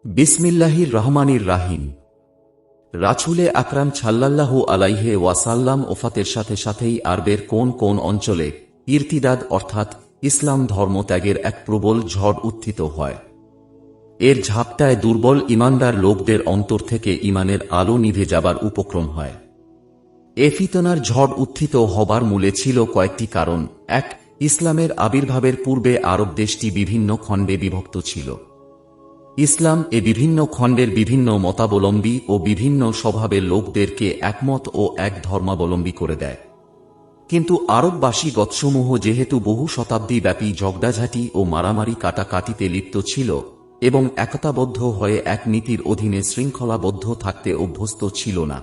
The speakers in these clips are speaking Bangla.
বিসমিল্লাহির রহমানির রাহিম। রাসূলে আকরাম সাল্লাল্লাহু আলাইহি ওয়াসাল্লাম ওফাতের সাথে সাথেই আরবের কোন কোন অঞ্চলে ইরতিদাদ অর্থাৎ ইসলাম ধর্মত্যাগের এক প্রবল ঝড় উত্থিত হয়। এর ঝাপটায় দুর্বল ঈমানদার লোকদের অন্তর থেকে ঈমানের আলো নিভে যাবার উপক্রম হয়। এ ফিতনার ঝড় উত্থিত হবার মূলে ছিল কয়েকটি কারণ। এক, ইসলামের আবির্ভাবের পূর্বে আরব দেশটি বিভিন্ন খণ্ডে বিভক্ত ছিল। ইসলাম বিভিন্ন খণ্ডের বিভিন্ন মতাবলম্বী ও বিভিন্ন স্বভাবের লোকদেরকে একমত ও এক ধর্মাবলম্বী করে দেয়। কিন্তু আরববাসী গতসমূহ যেহেতু বহু শতাব্দী ব্যাপী ঝগড়াঝাঁটি ও মারামারি কাটাকাটিতে লিপ্ত ছিল এবং একতাবদ্ধ হয়ে এক নীতির অধীনে শৃঙ্খলাবদ্ধ থাকতে অভ্যস্ত ছিল না,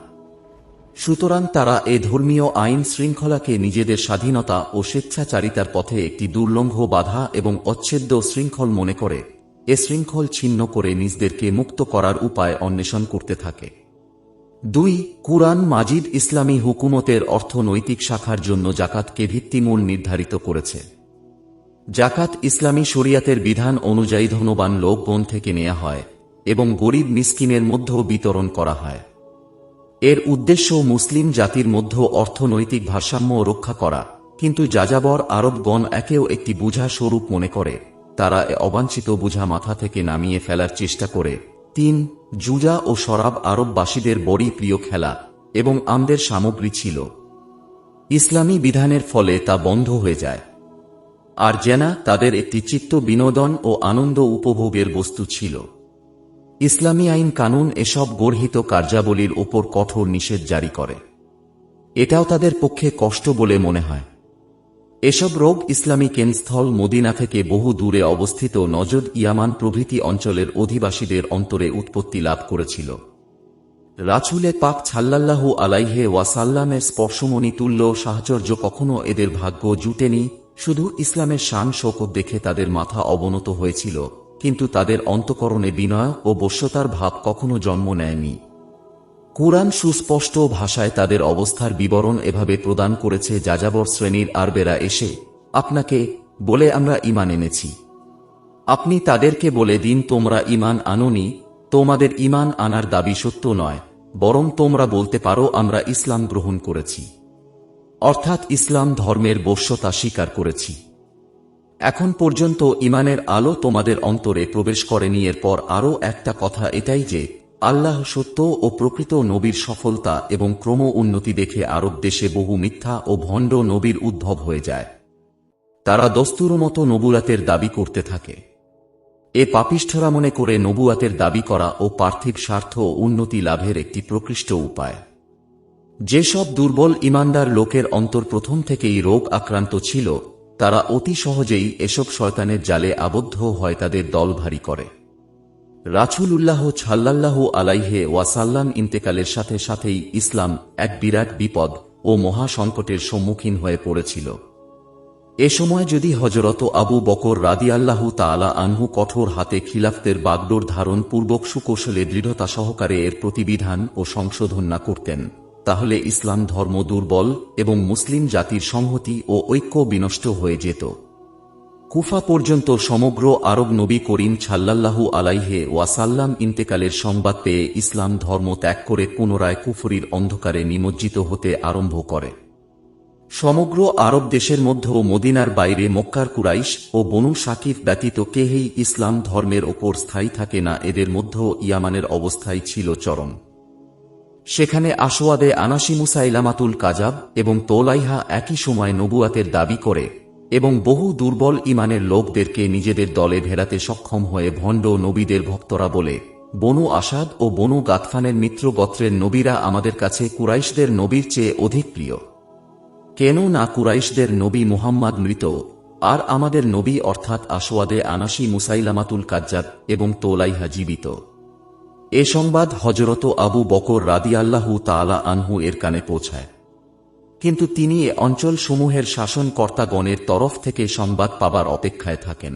সুতরাং তারা এ ধর্মীয় আইন শৃঙ্খলাকে নিজেদের স্বাধীনতা ও স্বেচ্ছাচারিতার পথে একটি দুর্লঙ্ঘ বাধা এবং অচ্ছেদ্য শৃঙ্খল মনে করে এ শৃঙ্খল ছিন্ন করে নিজেদেরকে মুক্ত করার উপায় অন্বেষণ করতে থাকে। ২. কুরআন মাজিদ ইসলামী হুকুমতের অর্থনৈতিক শাখার জন্য জাকাতকে ভিত্তিমূল নির্ধারিত করেছে। জাকাত ইসলামী শরিয়াতের বিধান অনুযায়ী ধনবান লোকগণ থেকে নেওয়া হয় এবং গরিব মিসকিনের মধ্যে বিতরণ করা হয়। এর উদ্দেশ্য মুসলিম জাতির মধ্যে অর্থনৈতিক ভারসাম্য রক্ষা করা, কিন্তু যাযাবর আরবগণ একেও একটি বোঝা স্বরূপ মনে করে তারা এ অবাঞ্ছিত বোঝা মাথা থেকে নামিয়ে ফেলার চেষ্টা করে। ৩. জুয়া ও শরাব আরববাসীদের বড়ই প্রিয় খেলা এবং আমদের সামগ্রী ছিল। ইসলামী বিধানের ফলে তা বন্ধ হয়ে যায়, আর জেনা তাদের একটি চিত্ত বিনোদন ও আনন্দ উপভোগের বস্তু ছিল। ইসলামী আইন কানুন এসব গর্হিত কার্যাবলীর ওপর কঠোর নিষেধ জারি করে। এটাও তাদের পক্ষে কষ্ট বলে মনে হয়। এসব রোগ ইসলামী কেন্দ্রস্থল মদিনা থেকে বহু দূরে অবস্থিত নজদ, ইয়ামান প্রভৃতি অঞ্চলের অধিবাসীদের অন্তরে উৎপত্তি লাভ করেছিল। রাসূলে পাক সাল্লাল্লাহু আলাইহি ওয়াসাল্লামের স্পর্শমণি তুল্য সাহচর্য কখনো এদের ভাগ্য জুটেনি। শুধু ইসলামের শান শৌকত দেখে তাদের মাথা অবনত হয়েছিল, কিন্তু তাদের অন্তঃকরণে বিনয় ও বশ্যতার ভাব কখনো জন্ম নেয়নি। কুরআন সুস্পষ্ট ভাষায় তাদের অবস্থার বিবরণ এভাবে প্রদান করেছে: যাযাবর শ্রেণীর আরবেরা এসে আপনাকে বলে আমরা ঈমান এনেছি। আপনি তাদেরকে বলে দিন তোমরা ঈমান আনোনি, তোমাদের ঈমান আনার দাবি সত্য নয়, বরং তোমরা বলতে পারো আমরা ইসলাম গ্রহণ করেছি, অর্থাৎ ইসলাম ধর্মের বশ্যতা স্বীকার করেছি। এখন পর্যন্ত ঈমানের আলো তোমাদের অন্তরে প্রবেশ করেনি। এরপর আরও একটা কথা এটাই যে আল্লাহ সত্য ও প্রকৃত নবীর সফলতা এবং ক্রম উন্নতি দেখে আরব দেশে বহু মিথ্যা ও ভণ্ড নবীর উদ্ভব হয়ে যায়। তারা দস্তুরমতো নবুয়াতের দাবি করতে থাকে। এ পাপিষ্ঠরা মনে করে নবুয়াতের দাবি করা ও পার্থিব স্বার্থ ও উন্নতি লাভের একটি প্রকৃষ্ট উপায়। যেসব দুর্বল ঈমানদার লোকের অন্তর প্রথম থেকেই রোগ আক্রান্ত ছিল, তারা অতি সহজেই এসব শয়তানের জালে আবদ্ধ হয় তাদের দল ভারী করে। রাসূলুল্লাহ সাল্লাল্লাহু আলাইহি ওয়াসাল্লাম ইন্তেকালের সাথে সাথেই ইসলাম এক বিরাট বিপদ ও মহা সংকটের সম্মুখীন হয়ে পড়েছিল। এ সময় যদি হযরত আবু বকর রাদিয়াল্লাহু তাআলা আনহু কঠোর হাতে খিলাফতের বাগডোর ধারণ পূর্বক সুকৌশলে দৃঢ়তা সহকারে এর প্রতিবিধান ও সংশোধন না করতেন, তাহলে ইসলাম ধর্ম দুর্বল এবং মুসলিম জাতির সংহতি ও ঐক্য বিনষ্ট হয়ে যেত। কুফা পর্যন্ত সমগ্র আরব নবী করিম সাল্লাল্লাহু আলাইহি ওয়াসাল্লাম ইন্তেকালের সংবাদ পেয়ে ইসলাম ধর্ম ত্যাগ করে পুনরায় কুফরির অন্ধকারে নিমজ্জিত হতে আরম্ভ করে। সমগ্র আরব দেশের মধ্যেও মদিনার বাইরে মক্কার কুরাইশ ও বনু সাকিফ ব্যতীত কেহই ইসলাম ধর্মের ওপর স্থায়ী থাকে না। এদের মধ্যেও ইয়ামানের অবস্থাই ছিল চরম। সেখানে আসওয়াদে আনাসি, মুসাইলামাতুল কাযাব এবং তোলাইহা একই সময় নবুয়াতের দাবি করে এবং বহু দুর্বল ঈমানের লোকদেরকে নিজেদের দলে ভেড়াতে সক্ষম হয়ে ভণ্ড নবীদের ভক্তরা বলে, বনু আসাদ ও বনু গাতফানের মিত্র গোত্রের নবীরা আমাদের কাছে কুরাইশদের নবীর চেয়ে অধিক প্রিয়। কেন না কুরাইশদের নবী মুহাম্মদ মৃত, আর আমাদের নবী অর্থাৎ আসওয়াদে আনাসি, মুসাইলামাতুল কাযাব এবং তোলাইহা জীবিত। এ সংবাদ হযরত আবু বকর রাদিয়াল্লাহু তাআলা আনহু এর কানে পৌঁছায়, কিন্তু তিনি এ অঞ্চলসমূহের শাসনকর্তাগণের তরফ থেকে সংবাদ পাবার অপেক্ষায় থাকেন।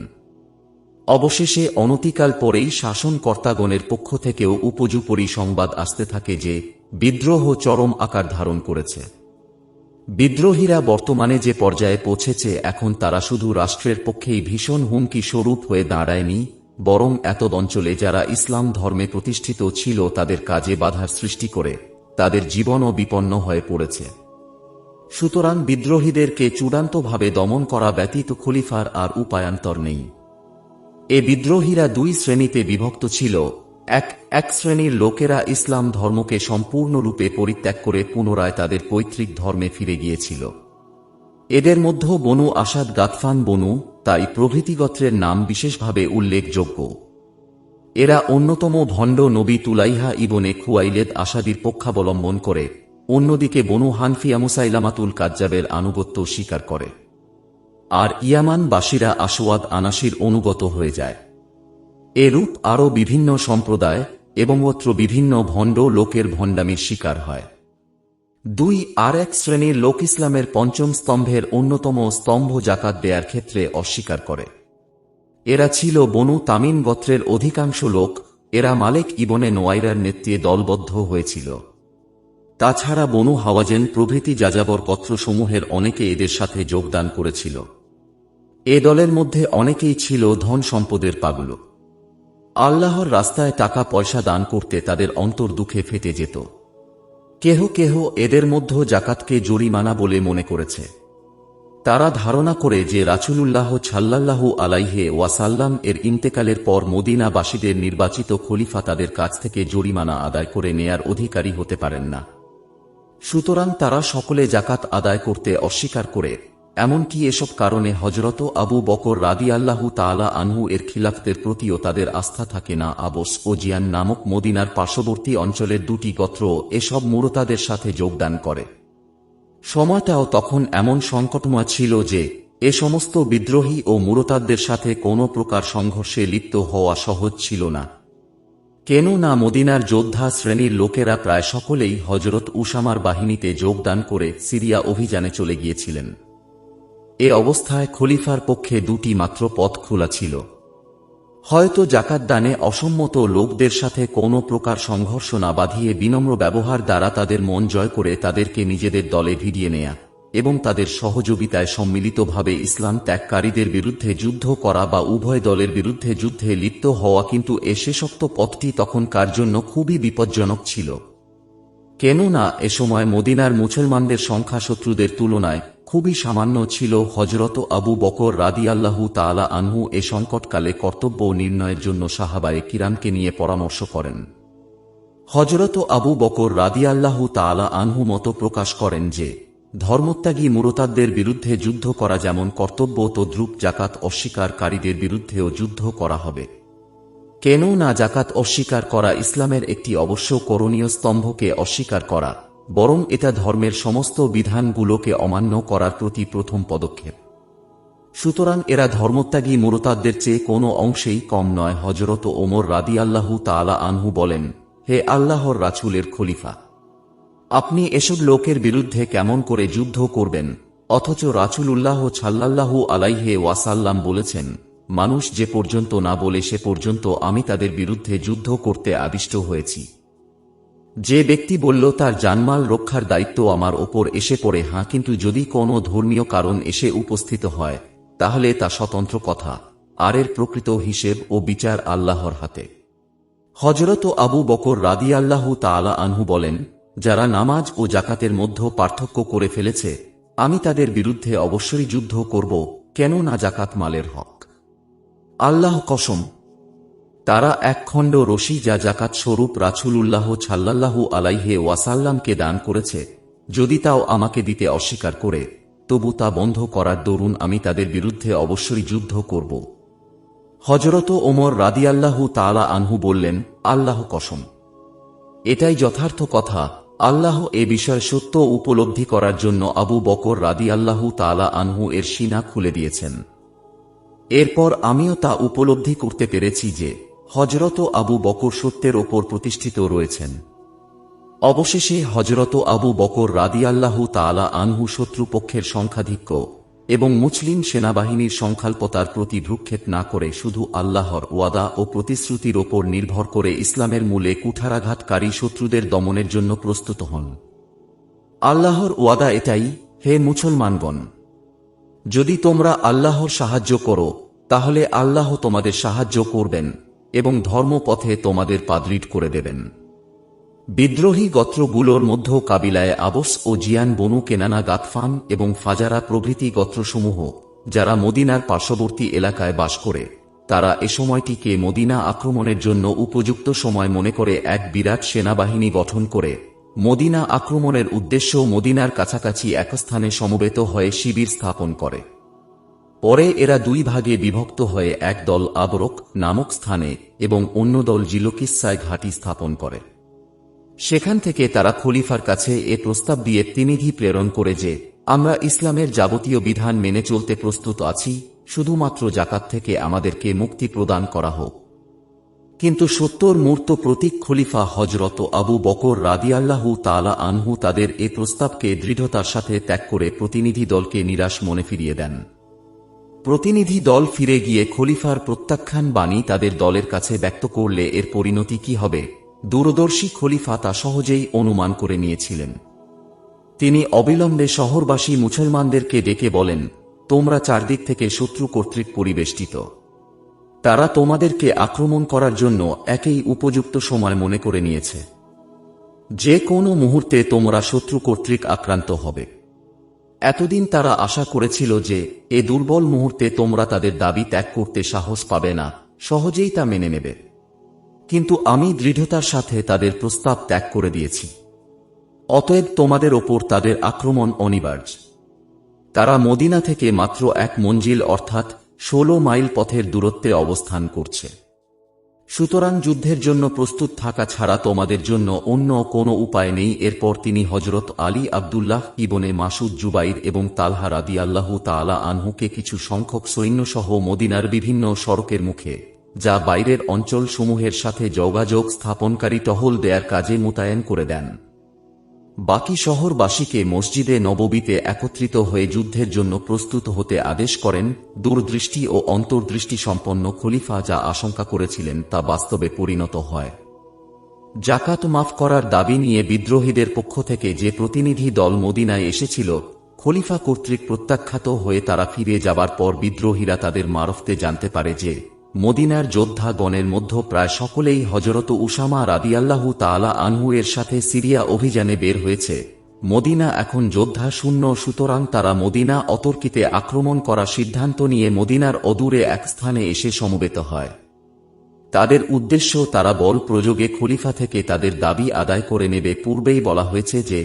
অবশেষে অনতিকাল পরেই শাসনকর্তাগণের পক্ষ থেকেও উপযুপরি সংবাদ আসতে থাকে যে বিদ্রোহ চরম আকার ধারণ করেছে। বিদ্রোহীরা বর্তমানে যে পর্যায়ে পৌঁছেছে, এখন তারা শুধু রাষ্ট্রের পক্ষেই ভীষণ হুমকি স্বরূপ হয়ে দাঁড়ায়নি, বরং এতদ অঞ্চলে যারা ইসলাম ধর্মে প্রতিষ্ঠিত ছিল তাদের কাজে বাধার সৃষ্টি করে তাদের জীবনও বিপন্ন হয়ে পড়েছে। সুতরাং বিদ্রোহীদেরকে চূড়ান্তভাবে দমন করা ব্যতীত খলিফার আর উপায়ান্তর নেই। এ বিদ্রোহীরা দুই শ্রেণীতে বিভক্ত ছিল। এক শ্রেণীর লোকেরা ইসলাম ধর্মকে সম্পূর্ণরূপে পরিত্যাগ করে পুনরায় তাদের পৈতৃক ধর্মে ফিরে গিয়েছিল। এদের মধ্যে বনু আসাদ, গাতফান, বনু তাই প্রভৃতি গোত্রের নাম বিশেষভাবে উল্লেখযোগ্য। এরা অন্যতম ভণ্ড নবী তুলাইহা ইবনে খুয়াইলেদ আসাদির পক্ষাবলম্বন করে, অন্যদিকে বনু হানফিয়া মুসাইলামাতুল কাজ্জাবের আনুগত্য স্বীকার করে, আর ইয়ামানবাসীরা আসওয়াদ আনাসির অনুগত হয়ে যায়। এরূপ আরও বিভিন্ন সম্প্রদায় এবং অত্র বিভিন্ন ভণ্ড লোকের ভণ্ডামির শিকার হয়। আর এক শ্রেণীর লোক ইসলামের পঞ্চম স্তম্ভের অন্যতম স্তম্ভ জাকাত দেয়ার ক্ষেত্রে অস্বীকার করে। এরা ছিল বনু তামিম গোত্রের অধিকাংশ লোক। এরা মালেক ইবনে নোয়াইরার নেতৃত্বে দলবদ্ধ হয়েছিল। তাছাড়া বনু হাওয়াজেন প্রভৃতি যাযাবর গোত্রসমূহের অনেকে এদের সাথে যোগদান করেছিল। এ দলের মধ্যে অনেকেই ছিল ধন সম্পদের পাগল। আল্লাহর রাস্তায় টাকা পয়সা দান করতে তাদের অন্তর দুঃখে ফেটে যেত। কেহ কেহ এদের মধ্যে জাকাতকে জরিমানা বলে মনে করেছে। তারা ধারণা করে যে রাসূলুল্লাহ সাল্লাল্লাহু আলাইহি ওয়াসাল্লাম এর ইন্তেকালের পর মদিনাবাসীদের নির্বাচিত খলিফা তাদের কাছ থেকে জরিমানা আদায় করে নেয়ার অধিকারী হতে পারেন না। সুতরাং তারা সকলে জাকাত আদায় করতে অস্বীকার করে, এমনকি এসব কারণে হযরত আবু বকর রাদিয়াল্লাহু তাআলা আনহু এর খিলাফতের প্রতিও তাদের আস্থা থাকে না। আবস ও জিয়ান নামক মদিনার পার্শ্ববর্তী অঞ্চলের দুটি গোত্র এসব মুরতাদের সাথে যোগদান করে। সময়টাও তখন এমন সংকটময় ছিল যে এ সমস্ত বিদ্রোহী ও মুরতাদদের সাথে কোনো প্রকার সংঘর্ষে লিপ্ত হওয়া সহজ ছিল না। কেননা মদিনার যোদ্ধা শ্রেণীর লোকেরা প্রায় সকলেই হযরত উসামার বাহিনীতে যোগদান করে সিরিয়া অভিযানে চলে গিয়েছিলেন। এ অবস্থায় খলিফার পক্ষে দুটি মাত্র পথ খোলা ছিল। হয়তো জাকাত দানে অসম্মত লোকদের সাথে কোনো প্রকার সংঘর্ষ না বাঁধিয়ে বিনম্র ব্যবহার দ্বারা তাদের মন জয় করে তাদেরকে নিজেদের দলে ভিড়িয়ে নেয়া এবং তাদের সহযোগিতায় সম্মিলিতভাবে ইসলাম ত্যাগকারীদের বিরুদ্ধে যুদ্ধ করা বা উভয় দলের বিরুদ্ধে যুদ্ধে লিপ্ত হওয়া। কিন্তু এ শেষোক্ত পথটি তখনকার জন্য খুবই বিপজ্জনক ছিল। কেননা এ সময় মদিনার মুসলমানদের সংখ্যা শত্রুদের তুলনায় খুবই সামান্য ছিল। হযরত আবু বকর রাদিয়াল্লাহু তাআলা আনহু এ সংকটকালে কর্তব্য নির্ণয়ের জন্য সাহাবায়ে কিরামকে নিয়ে পরামর্শ করেন। হযরত আবু বকর রাদিয়াল্লাহু তাআলা আনহু মত প্রকাশ করেন যে ধর্মত্যাগী মুরতাদদের বিরুদ্ধে যুদ্ধ করা যেমন কর্তব্য, তদ্রূপ জাকাত অস্বীকারীদের বিরুদ্ধেও যুদ্ধ করা হবে। কেননা জাকাত অস্বীকার করা ইসলামের একটি অবশ্য করণীয় স্তম্ভকে অস্বীকার করা, বরং এটা ধর্মের সমস্ত বিধানগুলোকে অমান্য করার প্রতি প্রথম পদক্ষেপ। সুতরাং এরা ধর্মত্যাগী মুরতাদদের চেয়ে কোনো অংশেই কম নয়। হযরত ওমর রাদিয়াল্লাহু তাআলা আনহু বলেন, হে আল্লাহর রাসূলের খলিফা, আপনি এসব লোকের বিরুদ্ধে কেমন করে যুদ্ধ করবেন, অথচ রাসূলুল্লাহ সাল্লাল্লাহু আলাইহি ওয়াসাল্লাম বলেছেন, মানুষ যে পর্যন্ত না বলে সে পর্যন্ত আমি তাদের বিরুদ্ধে যুদ্ধ করতে আদিষ্ট হয়েছি। যে ব্যক্তি বলল তার জানমাল রক্ষার দায়িত্ব আমার ওপর এসে পড়ে, কিন্তু যদি কোনো ধর্মীয় কারণ এসে উপস্থিত হয় তাহলে তা স্বতন্ত্র কথা, আর এর প্রকৃত হিসেব ও বিচার আল্লাহর হাতে। হযরত আবু বকর রাদিয়াল্লাহু তাআলা আনহু বলেন, যারা নামাজ ও জাকাতের মধ্যে পার্থক্য করে ফেলেছে আমি তাদের বিরুদ্ধে অবশ্যই যুদ্ধ করব, কেননা জাকাত মালের হক। আল্লাহ কসম, তারা এক খণ্ড রশি যা জাকাত স্বরূপ রাসূলুল্লাহ সাল্লাল্লাহু আলাইহি ওয়াসাল্লামকে দান করেছে, যদি তাও আমাকে দিতে অস্বীকার করে, তবু তা বন্ধ করার দরুন আমি তাদের বিরুদ্ধে অবশ্যই যুদ্ধ করব। হযরত ওমর রাদিয়াল্লাহু তাআলা আনহু বললেন, আল্লাহ কসম, এটাই যথার্থ কথা। আল্লাহ এ বিষয়ে সত্য উপলব্ধি করার জন্য আবু বকর রাদিয়াল্লাহু তাআলা আনহু এর সিনা খুলে দিয়েছেন। এরপর আমিও তা উপলব্ধি করতে পেরেছি যে হযরত আবু বকর সত্যের ওপর প্রতিষ্ঠিত রয়েছেন। অবশেষে হযরত আবু বকর রাদিয়াল্লাহু তাআলা আনহু শত্রুপক্ষের সংখ্যাধিক্য এবং মুসলিম সেনাবাহিনীর সংখ্যাল্পতার প্রতি ভ্রুক্ষেপ না করে শুধু আল্লাহর ওয়াদা ও প্রতিশ্রুতির ওপর নির্ভর করে ইসলামের মূলে কুঠারাঘাতকারী শত্রুদের দমনের জন্য প্রস্তুত হন। আল্লাহর ওয়াদা এটাই, হে মুসলমানগণ, যদি তোমরা আল্লাহর সাহায্য করো তাহলে আল্লাহ তোমাদের সাহায্য করবেন এবং ধর্মপথে তোমাদের পাদৃঢ় করে দেবেন। বিদ্রোহী গোত্রগুলোর মধ্যে কাবিলায় আবস ও জিয়ান, বনু কেনানা, গাতফান এবং ফাজারা প্রভৃতি গোত্রসমূহ, যারা মদিনার পার্শ্ববর্তী এলাকায় বাস করে, তারা এ সময়টিকে মদিনা আক্রমণের জন্য উপযুক্ত সময় মনে করে এক বিরাট সেনাবাহিনী গঠন করে মদিনা আক্রমণের উদ্দেশ্য মদিনার কাছাকাছি এক স্থানে সমবেত হয়ে শিবির স্থাপন করে। পরে এরা দুই ভাগে বিভক্ত হয়ে এক দল আবরক নামক স্থানে এবং অন্য দল জিলকিসায় ঘাঁটি স্থাপন করে। সেখান থেকে তারা খলিফার কাছে এ প্রস্তাব দিয়ে প্রতিনিধি প্রেরণ করে যে, আমরা ইসলামের যাবতীয় বিধান মেনে চলতে প্রস্তুত আছি, শুধুমাত্র যাকাত থেকে আমাদেরকে মুক্তি প্রদান করা হোক। কিন্তু ৭০ মূর্ত প্রতীক খলিফা হযরত আবু বকর রাদিয়াল্লাহু তাআলা আনহু তাদের এ প্রস্তাবকে দৃঢ়তার সাথে ত্যাগ করে প্রতিনিধি দলকে নিরাশ মনে ফিরিয়ে দেন। প্রতিনিধি দল ফিরে গিয়ে খলিফার প্রত্যাখ্যান বাণী তাদের দলের কাছে ব্যক্ত করলে এর পরিণতি কি হবে, দূরদর্শী খলিফা তা সহজেই অনুমান করে নিয়েছিলেন। তিনি অবিলম্বে শহরবাসী মুসলমানদেরকে ডেকে বলেন, তোমরা চারদিক থেকে শত্রু কর্তৃক পরিবেষ্টিত। তারা তোমাদেরকে আক্রমণ করার জন্য একেই উপযুক্ত সময় মনে করে নিয়েছে। যে কোনো মুহূর্তে তোমরা শত্রু কর্তৃক আক্রান্ত হবে। এতদিন তারা আশা করেছিল যে এ দুর্বল মুহূর্তে তোমরা তাদের দাবি ত্যাগ করতে সাহস পাবে না, সহজেই তা মেনে নেবে। কিন্তু আমি দৃঢ়তার সাথে তাদের প্রস্তাব ত্যাগ করে দিয়েছি। অতএব তোমাদের ওপর তাদের আক্রমণ অনিবার্য। তারা মদিনা থেকে মাত্র এক মঞ্জিল অর্থাৎ ১৬ মাইল পথের দূরত্বে অবস্থান করছে। সুতরাং যুদ্ধের জন্য প্রস্তুত থাকা ছাড়া তোমাদের জন্য অন্য কোনো উপায় নেই। এরপর তিনি হযরত আলী, আব্দুল্লাহ ইবনে মাসুদ, জুবাইর এবং তালহা রাদিয়াল্লাহু তাআলা আনহুকে কিছু সংখ্যক সৈন্যসহ মদিনার বিভিন্ন সড়কের মুখে, যা বাইরের অঞ্চল সমূহের সাথে যোগাযোগ স্থাপনকারী টহল দেয়ার কাজে মোতায়েন করে দেন। বাকি শহরবাসীকে মসজিদে নববীতে একত্রিত হয়ে যুদ্ধের জন্য প্রস্তুত হতে আদেশ করেন। দূরদৃষ্টি ও অন্তর্দৃষ্টি সম্পন্ন খলিফা যা আশঙ্কা করেছিলেন তা বাস্তবে পরিণত হয়। জাকাত মাফ করার দাবি নিয়ে বিদ্রোহীদের পক্ষ থেকে যে প্রতিনিধি দল মদিনায় এসেছিল, খলিফা কর্তৃক প্রত্যাখ্যাত হয়ে তারা ফিরে যাবার পর বিদ্রোহীরা তাদের মারফতে জানতে পারে যে মদিনার যোদ্ধাগণের মধ্য প্রায় সকলেই হযরত উসামা রাদিয়াল্লাহু তাআলা আনহু এর সাথে সিরিয়া অভিযানে বের হয়েছে। মদিনা এখন যোদ্ধা শূন্য, সুতরাং তারা মদিনা অতর্কিতে আক্রমণ করার সিদ্ধান্ত নিয়ে মদিনার অদূরে এক স্থানে এসে সমবেত হয়। তাদের উদ্দেশ্য তারা বল প্রয়োগে খলিফা থেকে তাদের দাবি আদায় করে নেবে। পূর্বেই বলা হয়েছে যে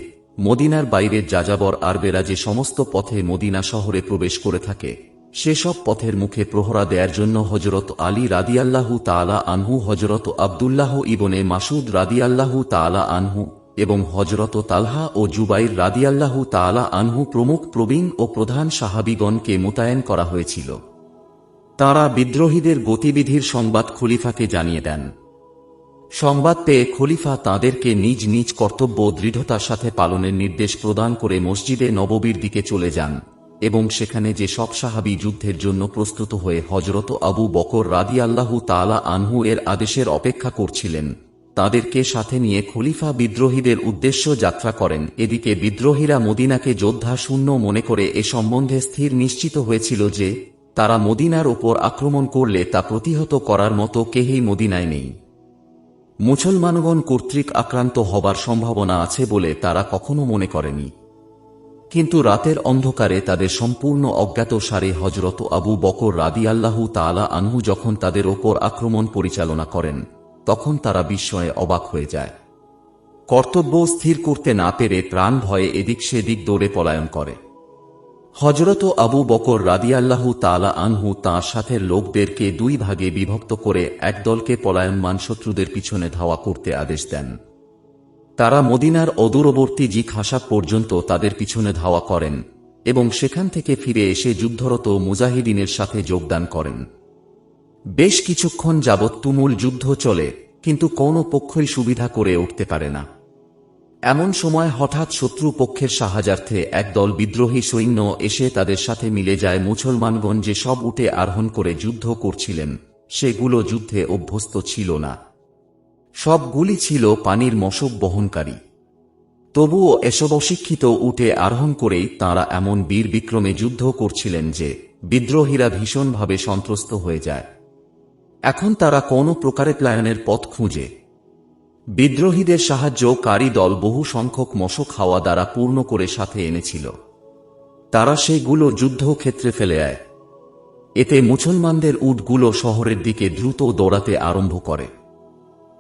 মদিনার বাইরের যাযাবর আরবেরা যে সমস্ত পথে মদিনা শহরে প্রবেশ করে থাকে, সেসব পথের মুখে প্রহরা দেয়ার জন্য হযরত আলী রাদিয়াল্লাহু তাআলা আনহু, হযরত আব্দুল্লাহ ইবনে মাসুদ রাদিয়াল্লাহু তাআলা আনহু এবং হযরত তালহা ও জুবাইর রাদিয়াল্লাহু তাআলা আনহু প্রমুখ প্রবীণ ও প্রধান সাহাবীগণকে মোতায়েন করা হয়েছিল। তাঁরা বিদ্রোহীদের গতিবিধির সংবাদ খলিফাকে জানিয়ে দেন। সংবাদ পেয়ে খলিফা তাঁদেরকে নিজ নিজ কর্তব্য দৃঢ়তার সাথে পালনের নির্দেশ প্রদান করে মসজিদে নববীর দিকে চলে যান এবং সেখানে যে সব সাহাবী যুদ্ধের জন্য প্রস্তুত হয়ে হযরত আবু বকর রাদিয়াল্লাহু তাআলা আনহু এর আদেশের অপেক্ষা করছিলেন, তাদেরকে সাথে নিয়ে খলিফা বিদ্রোহীদের উদ্দেশ্য যাত্রা করেন। এদিকে বিদ্রোহীরা মদিনাকে যোদ্ধা শূন্য মনে করে এ সম্বন্ধে স্থির নিশ্চিত হয়েছিল যে তারা মদিনার ওপর আক্রমণ করলে তা প্রতিহত করার মতো কেহই মদিনায় নেই। মুসলমানগণ কর্তৃক আক্রান্ত হবার সম্ভাবনা আছে বলে তারা কখনো মনে করেনি। কিন্তু রাতের অন্ধকারে তাদের সম্পূর্ণ অজ্ঞাতসারে হযরত আবু বকর রাদিয়াল্লাহু তাআলা আনহু যখন তাদের ওপর আক্রমণ পরিচালনা করেন, তখন তারা বিস্ময়ে অবাক হয়ে যায়। কর্তব্য স্থির করতে না পেরে প্রাণ ভয়ে এদিক সেদিক দৌড়ে পলায়ন করে। হযরত আবু বকর রাদিয়াল্লাহু তাআলা আনহু তাঁর সাথের লোকদেরকে দুই ভাগে বিভক্ত করে এক দলকে পলায়নমান শত্রুদের পিছনে ধাওয়া করতে আদেশ দেন। তারা মদিনার অদূরবর্তী জিখাসা পর্যন্ত তাদের পিছনে ধাওয়া করেন এবং সেখান থেকে ফিরে এসে যুদ্ধরত মুজাহিদিনের সাথে যোগদান করেন। বেশ কিছুক্ষণ যাবৎ তুমুল যুদ্ধ চলে, কিন্তু কোনো পক্ষই সুবিধা করে উঠতে পারে না। এমন সময় হঠাৎ শত্রু পক্ষের সাহায্যার্থে একদল বিদ্রোহী সৈন্য এসে তাদের সাথে মিলে যায়। মুসলমানগণ যে সব উটে আরোহণ করে যুদ্ধ করছিলেন, সেগুলো যুদ্ধে অভ্যস্ত ছিল না। সবগুলি ছিল পানির মশক বহনকারী। তবুও এসব অশিক্ষিত উটে আরোহণ করেই তাঁরা এমন বীর বিক্রমে যুদ্ধ করছিলেন যে বিদ্রোহীরা ভীষণভাবে সন্ত্রস্ত হয়ে যায়। এখন তারা কোনো প্রকারে প্লায়নের পথ খুঁজে। বিদ্রোহীদের সাহায্যকারী দল বহু সংখ্যক মশক হাওয়া দ্বারা পূর্ণ করে সাথে এনেছিল। তারা সেগুলো যুদ্ধক্ষেত্রে ফেলে দেয়। এতে মুসলমানদের উটগুলো শহরের দিকে দ্রুত দৌড়াতে আরম্ভ করে।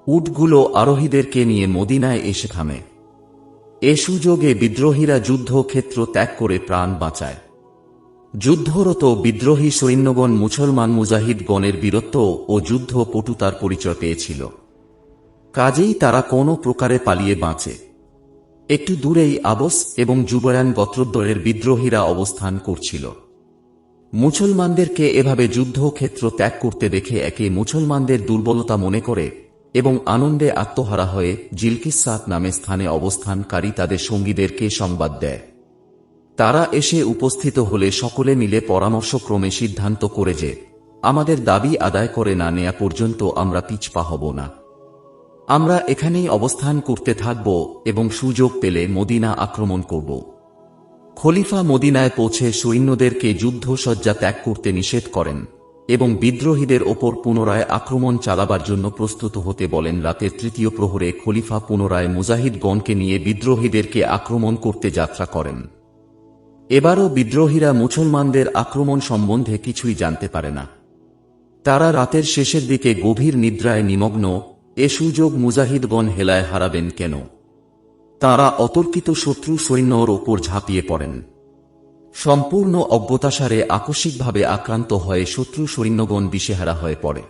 উটগুলো আরোহীদেরকে নিয়ে মদিনায় এসে থামে। এ সুযোগে বিদ্রোহীরা যুদ্ধক্ষেত্র ত্যাগ করে প্রাণ বাঁচায়। যুদ্ধরত বিদ্রোহী সৈন্যগণ মুসলমান মুজাহিদগণের বীরত্ব ও যুদ্ধ পটুতার পরিচয় পেয়েছিল। কাজেই তারা কোনো প্রকারে পালিয়ে বাঁচে। একটু দূরেই আবস এবং জুবরান গোত্রদ্বয়ের বিদ্রোহীরা অবস্থান করছিল। মুসলমানদেরকে এভাবে যুদ্ধক্ষেত্র ত্যাগ করতে দেখে একে মুসলমানদের দুর্বলতা মনে করে এবং আনন্দে আত্মহারা হয়ে জিলকিসাত নামে স্থানে অবস্থানকারী তাদের সঙ্গীদেরকে সংবাদ দেয়। তারা এসে উপস্থিত হলে সকলে মিলে পরামর্শক্রমে সিদ্ধান্ত করে যে আমাদের দাবি আদায় করে না নেয়া পর্যন্ত আমরা পিছপা হব না। আমরা এখানেই অবস্থান করতে থাকব এবং সুযোগ পেলে মদিনা আক্রমণ করব। খলিফা মদিনায় পৌঁছে সৈন্যদেরকে যুদ্ধসজ্জা ত্যাগ করতে নিষেধ করেন এবং বিদ্রোহীদের ওপর পুনরায় আক্রমণ চালাবার জন্য প্রস্তুত হতে বলেন। রাতের তৃতীয় প্রহরে খলিফা পুনরায় মুজাহিদগণকে নিয়ে বিদ্রোহীদেরকে আক্রমণ করতে যাত্রা করেন। এবারও বিদ্রোহীরা মুসলমানদের আক্রমণ সম্বন্ধে কিছুই জানতে পারে না। তারা রাতের শেষের দিকে গভীর নিদ্রায় নিমগ্ন। এ সুযোগ মুজাহিদগণ হেলায় হারাবেন কেন? তারা অতর্কিত শত্রু সৈন্যর ওপর ঝাঁপিয়ে পড়েন। সম্পূর্ণ অজ্ঞতাসারে আকস্মিকভাবে আক্রান্ত হয়ে শত্রু সৈন্যগণ দিশেহারা হয়ে পড়ে।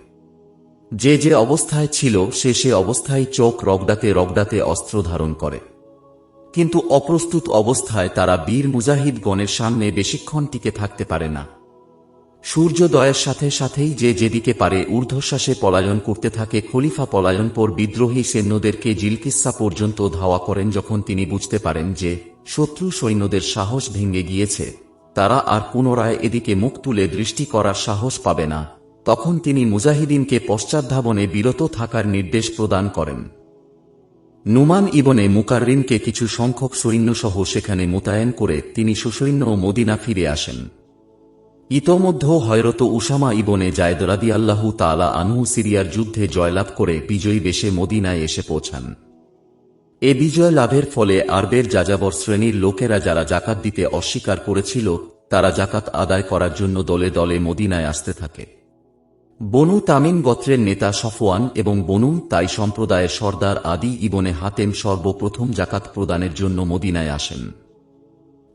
যে যে অবস্থায় ছিল সে অবস্থায় চোখ রগড়াতে রগড়াতে অস্ত্র ধারণ করে। কিন্তু অপ্রস্তুত অবস্থায় তারা বীর মুজাহিদগণের সামনে বেশিক্ষণ টিকে থাকতে পারে না। সূর্যোদয়ের সাথে সাথেই যে যেদিকে পারে ঊর্ধ্বশ্বাসে পলায়ন করতে থাকে। খলিফা পলায়ন পর বিদ্রোহী সৈন্যদেরকে জিলকিসা পর্যন্ত ধাওয়া করেন। যখন তিনি বুঝতে পারেন যে শত্রু সৈন্যদের সাহস ভেঙে গিয়েছে, তারা আর পুনরায় এদিকে মুখ তুলে দৃষ্টি করার সাহস পাবে না, তখন তিনি মুজাহিদিনকে পশ্চাদ্ধাবনে বিরত থাকার নির্দেশ প্রদান করেন। নুমান ইবনে মুকাররিনকে কিছু সংখ্যক সৈন্যসহ সেখানে মোতায়েন করে তিনি সসৈন্য মদিনা ফিরে আসেন। ইতোমধ্যে হযরত উসামা ইবনে যায়েদ রাদিয়াল্লাহু তাআলা আনহু সিরিয়ার যুদ্ধে জয়লাভ করে বিজয়ী বেশে মদিনায় এসে পৌঁছান। এ বিজয় লাভের ফলে আরবের যাযাবর শ্রেণীর লোকেরা যারা যাকাত দিতে অস্বীকার করেছিল, তারা যাকাত আদায় করার জন্য দলে দলে মদিনায় আসতে থাকে। বনু তামিম গোত্রের নেতা সফওয়ান এবং বনু তাই সম্প্রদায়ের সর্দার আদি ইবনে হাতেম সর্বপ্রথম যাকাত প্রদানের জন্য মদিনায় আসেন।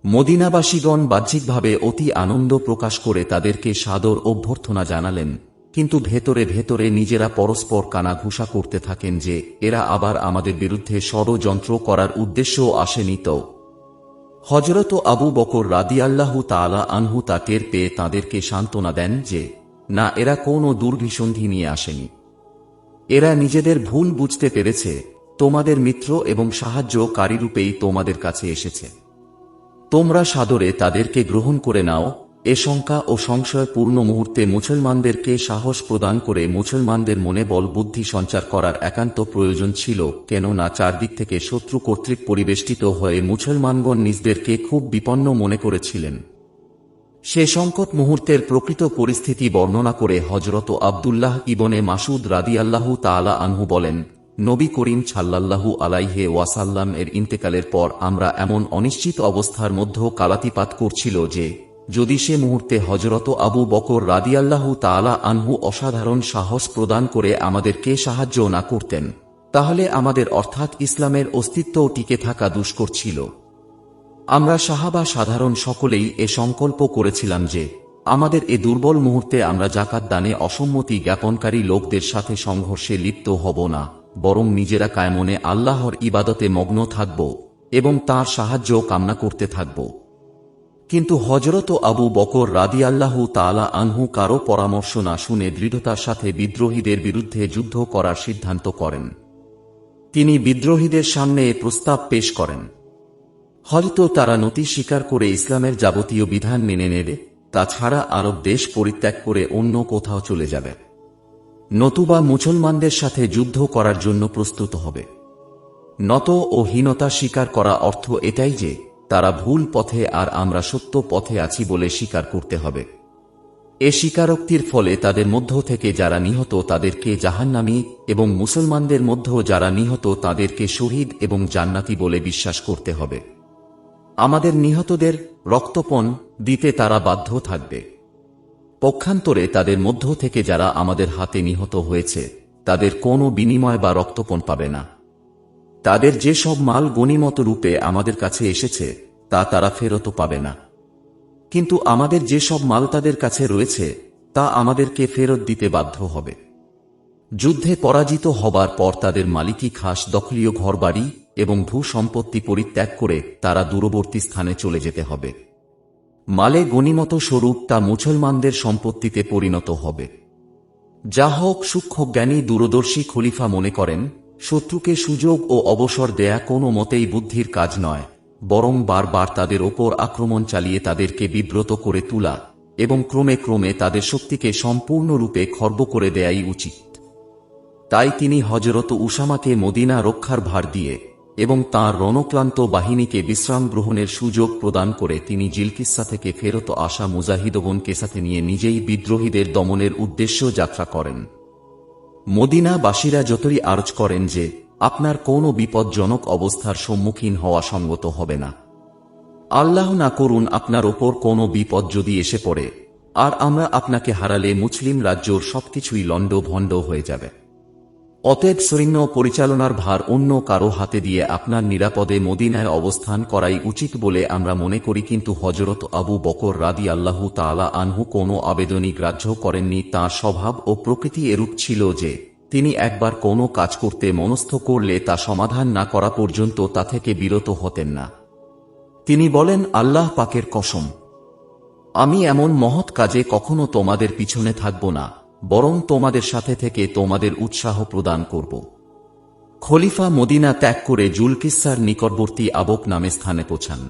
মদিনাবাসীগণ বাহ্যিকভাবে অতি আনন্দ প্রকাশ করে তাদেরকে সাদর অভ্যর্থনা জানালেন, কিন্তু ভেতরে ভেতরে নিজেরা পরস্পর কানাঘুষা করতে থাকেন যে এরা আবার আমাদের বিরুদ্ধে ষড়যন্ত্র করার উদ্দেশ্যও আসেনি। তো হযরত আবু বকর রাদিয়াল্লাহু তাআলা আনহু তা টের পেয়ে তাঁদেরকে সান্ত্বনা দেন যে না, এরা কোনো দুর্ভিসন্ধি নিয়ে আসেনি। এরা নিজেদের ভুল বুঝতে পেরেছে, তোমাদের মিত্র এবং সাহায্যকারীরূপেই তোমাদের কাছে এসেছে। তোমরা সাদরে তাদেরকে গ্রহণ করে নাও। এ শঙ্কা ও সংশয়পূর্ণ মুহূর্তে মুসলমানদেরকে সাহস প্রদান করে মুসলমানদের মনে বল বুদ্ধি সঞ্চার করার একান্ত প্রয়োজন ছিল, কেননা চারদিক থেকে শত্রু কর্তৃক পরিবেষ্টিত হয়ে মুসলমানগণ নিজদেরকে খুব বিপন্ন মনে করেছিলেন। সে সংকট মুহূর্তের প্রকৃত পরিস্থিতি বর্ণনা করে হযরত আব্দুল্লাহ ইবনে মাসুদ রাদিয়াল্লাহু তাআলা আনহু বলেন, নবী করিম সাল্লাল্লাহু আলাইহি ওয়াসাল্লাম এর ইন্তেকালের পর আমরা এমন অনিশ্চিত অবস্থার মধ্যে কালাতিপাত করছিল যে যদি সে মুহূর্তে হযরত আবু বকর রাদিয়াল্লাহু তাআলা আনহু অসাধারণ সাহস প্রদান করে আমাদেরকে সাহায্য না করতেন, তাহলে আমাদের অর্থাৎ ইসলামের অস্তিত্বও টিকে থাকা দুষ্কর ছিল। আমরা সাহাবা সাধারণ সকলেই এ সংকল্প করেছিলাম যে আমাদের এ দুর্বল মুহূর্তে আমরা যাকাত দানে অসম্মতি জ্ঞাপনকারী লোকদের সাথে সংঘর্ষে লিপ্ত হব না, বরং নিজেরা কায়মনে আল্লাহর ইবাদতে মগ্ন থাকব এবং তাঁর সাহায্য কামনা করতে থাকব। কিন্তু হযরত আবু বকর রাদিয়াল্লাহু তাআলা আনহু কারো পরামর্শ না শুনে দৃঢ়তার সাথে বিদ্রোহীদের বিরুদ্ধে যুদ্ধ করার সিদ্ধান্ত করেন। তিনি বিদ্রোহীদের সামনে এ প্রস্তাব পেশ করেন, হয়তো তারা নতি স্বীকার করে ইসলামের যাবতীয় বিধান মেনে নেবে, তাছাড়া আরব দেশ পরিত্যাগ করে অন্য কোথাও চলে যাবে, নতুবা মুসলমানদের সাথে যুদ্ধ করার জন্য প্রস্তুত হবে। নত ও হীনতা স্বীকার করা অর্থ এটাই যে তারা ভুল পথে আর আমরা সত্য পথে আছি বলে স্বীকার করতে হবে। এ স্বীকারোক্তির ফলে তাদের মধ্য থেকে যারা নিহত তাদেরকে জাহান্নামী এবং মুসলমানদের মধ্যে যারা নিহত তাদেরকে শহীদ এবং জান্নাতি বলে বিশ্বাস করতে হবে। আমাদের নিহতদের রক্তপণ দিতে তারা বাধ্য থাকবে। পক্ষান্তরে তাদের মধ্য থেকে যারা আমাদের হাতে নিহত হয়েছে তাদের কোনো বিনিময় বা রক্তপণ পাবে না। তাদের যে সব মাল গনিমত রূপে আমাদের কাছে এসেছে তা তারা ফেরত পাবে না, কিন্তু আমাদের যে সব মাল তাদের কাছে রয়েছে তা আমাদেরকে ফেরত দিতে বাধ্য হবে। যুদ্ধে পরাজিত হবার পর তাদের মালিকি খাস দখলীয় ঘরবাড়ি এবং ভূ সম্পত্তি পরিত্যাগ করে তারা দূরবর্তী স্থানে চলে যেতে হবে। মালে গনিমত স্বরূপ তা মুসলমানদের সম্পত্তিতে পরিণত হবে। যা হোক, সূক্ষ্ম জ্ঞানী দূরদর্শী খলিফা মনে করেন শত্রুকে সুযোগ ও অবসর দেয়া কোনো মতেই বুদ্ধির কাজ নয়, বরং বারবার তাদের ওপর আক্রমণ চালিয়ে তাদেরকে বিব্রত করে তোলা এবং ক্রমে ক্রমে তাদের শক্তিকে সম্পূর্ণরূপে খর্ব করে দেয়াই উচিত। তাই তিনি হযরত উসামাকে মদিনা রক্ষার ভার দিয়ে এবং তাঁর রণক্লান্ত বাহিনীকে বিশ্রাম গ্রহণের সুযোগ প্রদান করে তিনি জিলকিসা থেকে ফেরত আসা মুজাহিদগণকে সাথে নিয়ে নিজেই বিদ্রোহীদের দমনের উদ্দেশ্য যাত্রা করেন। মদিনাবাসীরা যতই আরজ করেন যে আপনার কোনো বিপজ্জনক অবস্থার সম্মুখীন হওয়া সঙ্গত হবে না, আল্লাহ না করুন আপনার ওপর কোনো বিপদ যদি এসে পড়ে আর আমরা আপনাকে হারালে মুসলিম রাজ্যর সবকিছুই লণ্ডভণ্ড হয়ে যাবে। অতএব সৈন্য পরিচালনার ভার অন্য কারো হাতে দিয়ে আপনার নিরাপদে মদিনায় অবস্থান করাই উচিত বলে আমরা মনে করি। কিন্তু হযরত আবু বকর রাদিয়াল্লাহু তাআলা আনহু কোনো আবেদনই গ্রাহ্য করেননি। তাঁর স্বভাব ও প্রকৃতি এরূপ ছিল যে তিনি একবার কোনো কাজ করতে মনস্থ করলে তা সমাধান না করা পর্যন্ত তা থেকে বিরত হতেন না। তিনি বলেন, আল্লাহ পাকের কসম, আমি এমন মহৎ কাজে কখনো তোমাদের পিছনে থাকব না, বরং তোমাদের সাথে থেকে তোমাদের উৎসাহ প্রদান করব। খলিফা মদিনা ত্যাগ করে জুলকিসার নিকটবর্তী আবক নামে স্থানে পৌঁছান,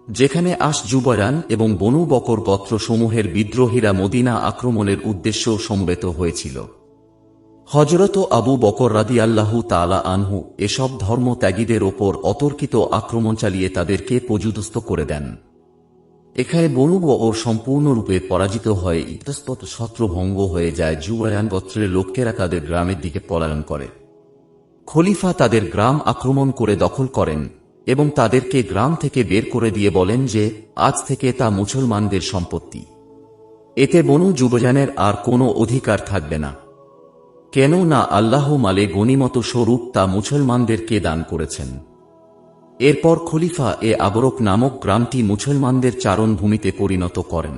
যেখানে আশ-জুবারান এবং বনু বকর গোত্রসমূহের বিদ্রোহীরা মদিনা আক্রমণের উদ্দেশ্য সমবেত হয়েছিল। হযরত আবু বকর রাদিয়াল্লাহু তাআলা আনহু এসব ধর্মত্যাগীদের ওপর অতর্কিত আক্রমণ চালিয়ে তাদেরকে পর্যুদস্ত করে দেন। এখানে বনু বকর সম্পূর্ণরূপে পরাজিত হয়ে ইতস্তত ছত্রভঙ্গ হয়ে যায়। জুবারান গোত্রের লোকেরা তাদের গ্রামের দিকে পলায়ন করে। খলিফা তাদের গ্রাম আক্রমণ করে দখল করেন এবং তাদেরকে গ্রাম থেকে বের করে দিয়ে বলেন যে আজ থেকে তা মুসলমানদের সম্পত্তি। এতে বনু জুবারানের আর কোনো অধিকার থাকবে না, কেন না আল্লাহ মালে গনিমত স্বরূপ তা মুসলমানদেরকে দান করেছেন। এরপর খলিফা আবরক নামক গ্রামটি মুসলমানদের চারণভূমিতে পরিণত করেন।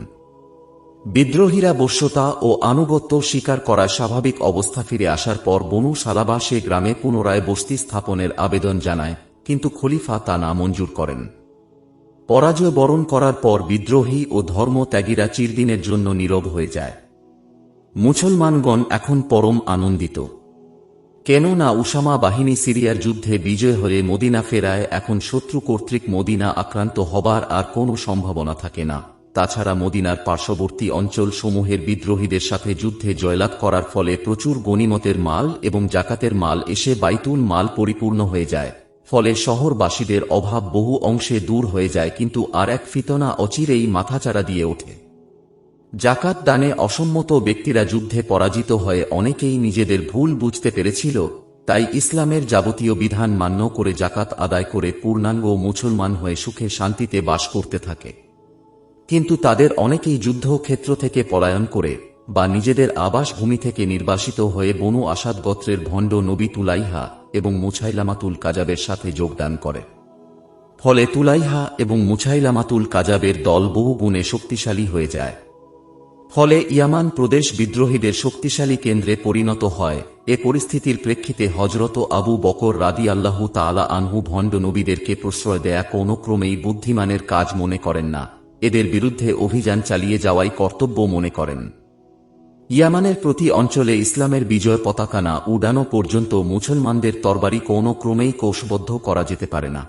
বিদ্রোহীরা বশ্যতা ও আনুগত্য স্বীকার করার স্বাভাবিক অবস্থা ফিরে আসার পর বনু সালাবা সে গ্রামে পুনরায় বস্তি স্থাপনের আবেদন জানায়, কিন্তু খলিফা তা নামঞ্জুর করেন। পরাজয় বরণ করার পর বিদ্রোহী ও ধর্মত্যাগীরা চিরদিনের জন্য নীরব হয়ে যায়। মুসলমানগণ এখন পরম আনন্দিত, কেননা উসামা বাহিনী সিরিয়ার যুদ্ধে বিজয় হয়ে মদিনা ফেরায়। এখন শত্রু কর্তৃক মদিনা আক্রান্ত হবার আর কোনো সম্ভাবনা থাকে না। তাছাড়া মদিনার পার্শ্ববর্তী অঞ্চল সমূহের বিদ্রোহীদের সাথে যুদ্ধে জয়লাভ করার ফলে প্রচুর গনিমতের মাল এবং জাকাতের মাল এসে বাইতুল মাল পরিপূর্ণ হয়ে যায়। ফলে শহরবাসীদের অভাব বহু অংশে দূর হয়ে যায়। কিন্তু আর এক ফিতনা অচিরেই মাথাচাড়া দিয়ে ওঠে। জাকাত দানে অসম্মত ব্যক্তিরা যুদ্ধে পরাজিত হয়ে অনেকেই নিজেদের ভুল বুঝতে পেরেছিল, তাই ইসলামের যাবতীয় বিধান মান্য করে জাকাত আদায় করে পূর্ণাঙ্গ মুসলমান হয়ে সুখে শান্তিতে বাস করতে থাকে। কিন্তু তাদের অনেকেই যুদ্ধক্ষেত্র থেকে পলায়ন করে বা নিজেদের আবাসভূমি থেকে নির্বাসিত হয়ে বনু আসাদ গোত্রের ভণ্ড নবী তুলাইহা এবং মুছাইলামাতুল কাজাবের সাথে যোগদান করে। ফলে তুলাইহা এবং মুছাইলামাতুল কাজাবের দল বহু গুণে শক্তিশালী হয়ে যায়। ফলে ইয়ামান প্রদেশ বিদ্রোহীদের শক্তিশালী কেন্দ্রে পরিণত হয়। এ পরিস্থিতির প্রেক্ষিতে হযরত আবু বকর রাদিয়াল্লাহু তাআলা আনহু ভণ্ড নবীদেরকে প্রশ্রয় দেয়া কোনো ক্রমেই বুদ্ধিমানের কাজ মনে করেন না, এদের বিরুদ্ধে অভিযান চালিয়ে যাওয়াই কর্তব্য মনে করেন। ইয়ামানের প্রতি অঞ্চলে ইসলামের বিজয় পতাকা না উড়ানো পর্যন্ত মুসলমানদের তরবারি কোনো ক্রমেই কোষবদ্ধ করা যেতে পারে না।